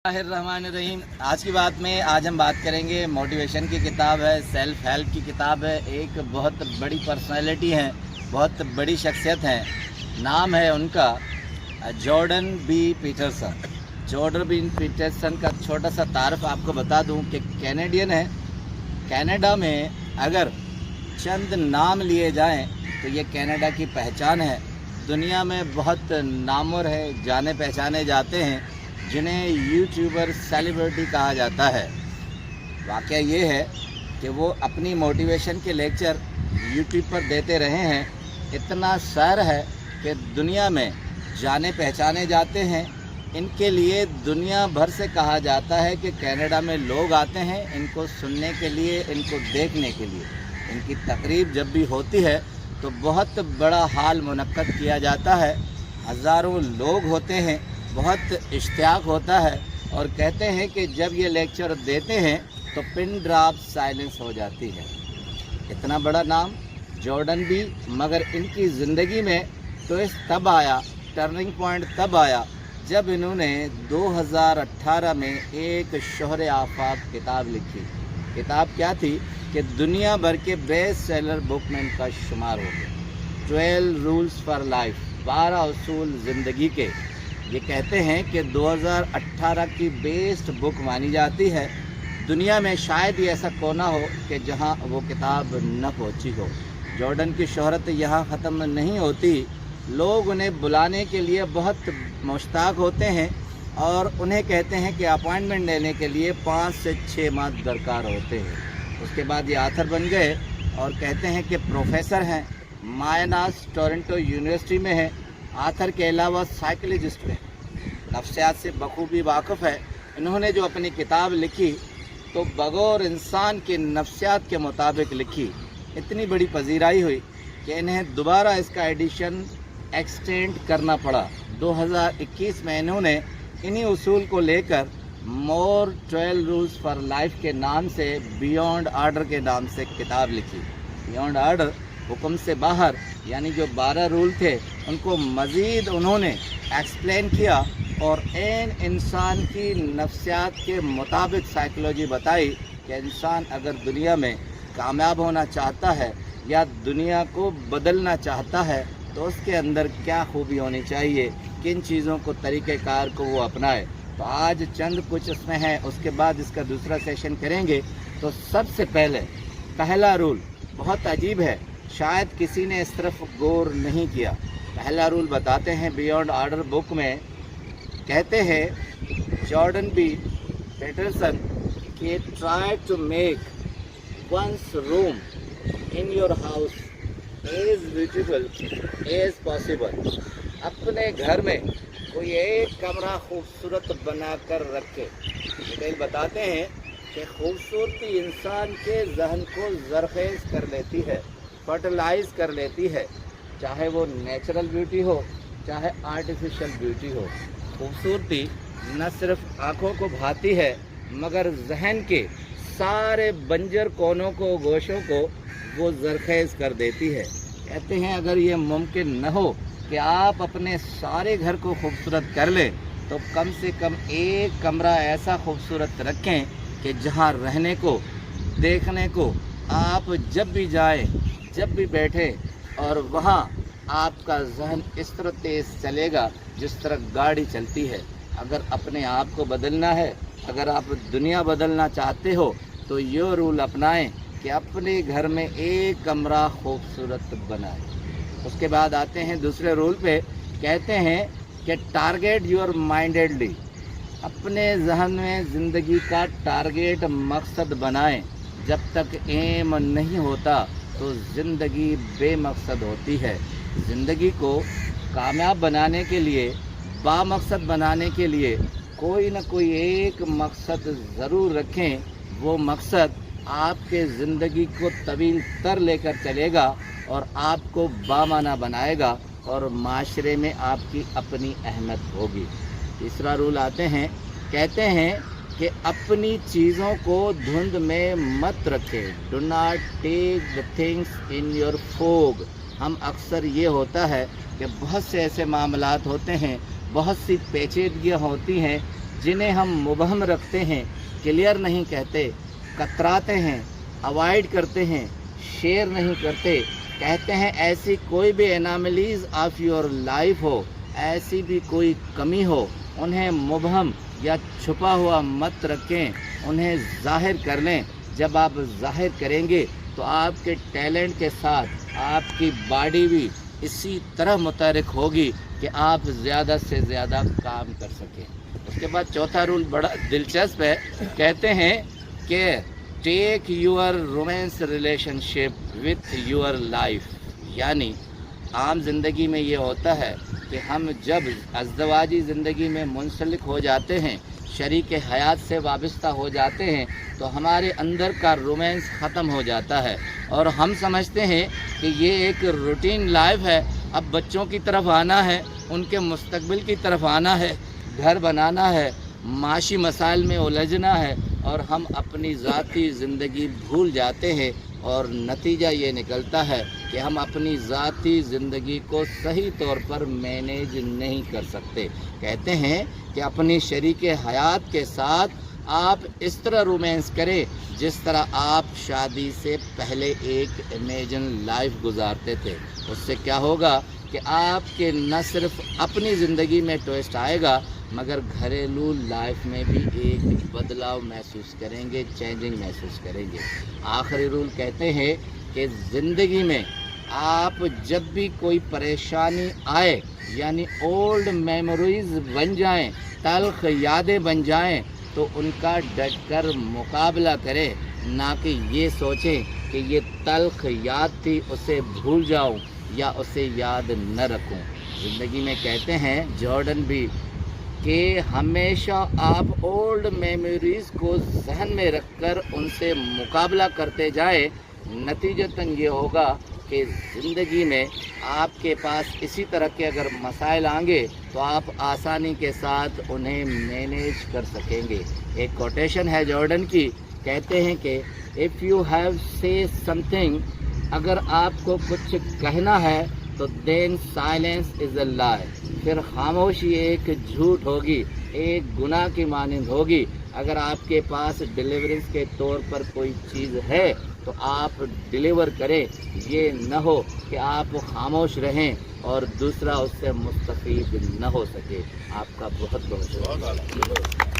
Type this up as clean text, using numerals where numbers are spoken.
रहीम। आज की बात में आज हम बात करेंगे मोटिवेशन की किताब है, सेल्फ हेल्प की किताब है। एक बहुत बड़ी पर्सनालिटी है, बहुत बड़ी शख्सियत है, नाम है उनका Jordan B Peterson. Jordan B Peterson का छोटा सा तारफ़ आपको बता दूं कि कैनेडियन है। कनाडा में अगर चंद नाम लिए जाएं तो ये कनाडा की पहचान है। दुनिया में बहुत नामवर है, जाने पहचाने जाते हैं, जिन्हें यूट्यूबर सेलिब्रिटी कहा जाता है। वाक़या ये है कि वो अपनी मोटिवेशन के लेक्चर यूट्यूब पर देते रहे हैं। इतना सर है कि दुनिया में जाने पहचाने जाते हैं। इनके लिए दुनिया भर से कहा जाता है कि कनाडा में लोग आते हैं इनको सुनने के लिए, इनको देखने के लिए। इनकी तकरीब जब भी होती है तो बहुत बड़ा हाल मुनक्कद किया जाता है। हज़ारों लोग होते हैं, बहुत इश्तियाक होता है और कहते हैं कि जब ये लेक्चर देते हैं तो पिन ड्रॉप साइलेंस हो जाती है। इतना बड़ा नाम जॉर्डन बी, मगर इनकी ज़िंदगी में ट्विस्ट तब आया, टर्निंग पॉइंट तब आया जब इन्होंने 2018 में एक शोहरे आफाक किताब लिखी। किताब क्या थी कि दुनिया भर के बेस्ट सेलर बुक में इनका शुमार हो गया। 12 रूल्स फॉर लाइफ, 12 उसूल ज़िंदगी के। ये कहते हैं कि 2018 की बेस्ट बुक मानी जाती है। दुनिया में शायद ही ऐसा कोना हो कि जहां वो किताब न पहुंची हो। जॉर्डन की शोहरत यहाँ ख़त्म नहीं होती। लोग उन्हें बुलाने के लिए बहुत मुश्ताक होते हैं और उन्हें कहते हैं कि अपॉइंटमेंट लेने के लिए 5 से 6 माह दरकार होते हैं। उसके बाद ये आथर बन गए और कहते हैं कि प्रोफेसर हैं, मायनास टोरंटो यूनिवर्सिटी में है। आथर के अलावा साइकोलॉजिस्ट में, नफ्सियात से बखूबी वाक़फ़ है। इन्होंने जो अपनी किताब लिखी तो बगौर इंसान के नफ्सियात के मुताबिक लिखी। इतनी बड़ी पजीराई हुई कि इन्हें दोबारा इसका एडिशन एक्सटेंड करना पड़ा। 2021 में इन्होंने इन्हीं उसूल को लेकर मोर 12 रूल्स फॉर लाइफ के नाम से बियॉन्ड आर्डर के नाम से किताब लिखी। बियॉन्ड आर्डर, हुक्म से बाहर, यानी जो 12 रूल थे उनको मज़ीद उन्होंने एक्सप्लेन किया और इंसान की नफ्सियात के मुताबिक साइकोलॉजी बताई कि इंसान अगर दुनिया में कामयाब होना चाहता है या दुनिया को बदलना चाहता है तो उसके अंदर क्या खूबी होनी चाहिए, किन चीज़ों को, तरीक़ेकार को वो अपनाए। तो आज चंद कुछ इसमें है, उसके बाद इसका दूसरा सेशन करेंगे। तो सबसे पहले पहला रूल बहुत अजीब है, शायद किसी ने इस तरफ गौर नहीं किया। पहला रूल बताते हैं बियॉन्ड आर्डर बुक में, कहते हैं जॉर्डन बी पीटरसन कि try to make one's room in your house as beautiful as possible. अपने घर में कोई एक कमरा खूबसूरत बना कर रखे। डिटेल बताते हैं कि खूबसूरती इंसान के जहन को ज़रखेज़ कर लेती है, फर्टिलाइज़ कर लेती है, चाहे वो नेचुरल ब्यूटी हो चाहे आर्टिफिशियल ब्यूटी हो। खूबसूरती न सिर्फ आँखों को भाती है मगर जहन के सारे बंजर कोनों को, गोशों को वो ज़रखेज़ कर देती है। कहते हैं अगर ये मुमकिन न हो कि आप अपने सारे घर को खूबसूरत कर लें तो कम से कम एक कमरा ऐसा खूबसूरत रखें कि जहां रहने को, देखने को आप जब भी जाएं, जब भी बैठें और वहां आपका जहन इस तरह तेज़ चलेगा जिस तरह गाड़ी चलती है। अगर अपने आप को बदलना है, अगर आप दुनिया बदलना चाहते हो तो ये रूल अपनाएं कि अपने घर में एक कमरा खूबसूरत बनाएं। उसके बाद आते हैं दूसरे रूल पे, कहते हैं कि टारगेट योर माइंडेडली। अपने जहन में ज़िंदगी का टारगेट, मकसद बनाएं। जब तक एम नहीं होता तो ज़िंदगी बेमकसद होती है। ज़िंदगी को कामयाब बनाने के लिए, बामकसद बनाने के लिए कोई न कोई एक मकसद ज़रूर रखें। वो मकसद आपके ज़िंदगी को तवील तर लेकर चलेगा और आपको बामाना बनाएगा और माशरे में आपकी अपनी अहमियत होगी। तीसरा रूल आते हैं, कहते हैं कि अपनी चीज़ों को धुंध में मत रखें। Do not take the things in your fog. हम अक्सर ये होता है कि बहुत से ऐसे मामलात होते हैं, बहुत सी पेचीदगियाँ होती हैं जिन्हें हम मुबहम रखते हैं, क्लियर नहीं कहते, कतराते हैं, अवॉइड करते हैं, शेयर नहीं करते, कहते हैं ऐसी कोई भी एनामलीज ऑफ योर लाइफ हो, ऐसी भी कोई कमी हो, उन्हें मुबहम या छुपा हुआ मत रखें, उन्हें ज़ाहिर कर लें। जब आप ज़ाहिर करेंगे तो आपके टैलेंट के साथ आपकी बॉडी भी इसी तरह मुतहरिक होगी कि आप ज़्यादा से ज़्यादा काम कर सकें। उसके बाद चौथा रूल बड़ा दिलचस्प है, कहते हैं कि take your romance relationship with your life, यानी आम ज़िंदगी में ये होता है कि हम जब अज़दवाजी ज़िंदगी में मुंसलिक हो जाते हैं, शरीक हयात से वाबस्ता हो जाते हैं, तो हमारे अंदर का रोमांस ख़त्म हो जाता है और हम समझते हैं कि ये एक रूटीन लाइफ है, अब बच्चों की तरफ आना है, उनके मुस्तकबिल की तरफ आना है, घर बनाना है, माशी मसाइल में उलझना है और हम अपनी ज़ाती ज़िंदगी भूल जाते हैं और नतीजा ये निकलता है कि हम अपनी ज़ाती ज़िंदगी को सही तौर पर मैनेज नहीं कर सकते। कहते हैं कि अपनी शरीक हयात के साथ आप इस तरह रोमांस करें जिस तरह आप शादी से पहले एक इमेजिन लाइफ गुजारते थे। उससे क्या होगा कि आपके न सिर्फ अपनी ज़िंदगी में ट्विस्ट आएगा मगर घरेलू लाइफ में भी एक बदलाव महसूस करेंगे, चेंजिंग महसूस करेंगे। आखिरी रूल कहते हैं कि ज़िंदगी में आप जब भी कोई परेशानी आए, यानी ओल्ड मेमोरीज बन जाएं, तल्ख यादें बन जाएं, तो उनका डट कर मुकाबला करें, ना कि ये सोचें कि ये तल्ख याद थी उसे भूल जाऊं या उसे याद न रखूं। ज़िंदगी में कहते हैं जॉर्डन भी कि हमेशा आप ओल्ड मेमोरीज़ को जहन में रखकर उनसे मुकाबला करते जाएं। नतीजतन ये होगा कि ज़िंदगी में आपके पास इसी तरह के अगर मसाइल आएंगे तो आप आसानी के साथ उन्हें मैनेज कर सकेंगे। एक कोटेशन है जॉर्डन की, कहते हैं कि इफ़ यू हैव से समथिंग, अगर आपको कुछ कहना है तो देन साइलेंस इज़ अ लाई, फिर खामोशी एक झूठ होगी, एक गुनाह की मानंद होगी। अगर आपके पास डिलीवरेंस के तौर पर कोई चीज़ है तो आप डिलीवर करें, ये न हो कि आप खामोश रहें और दूसरा उससे मुस्तफ़ीद न हो सके। आपका बहुत बहुत शुक्रिया।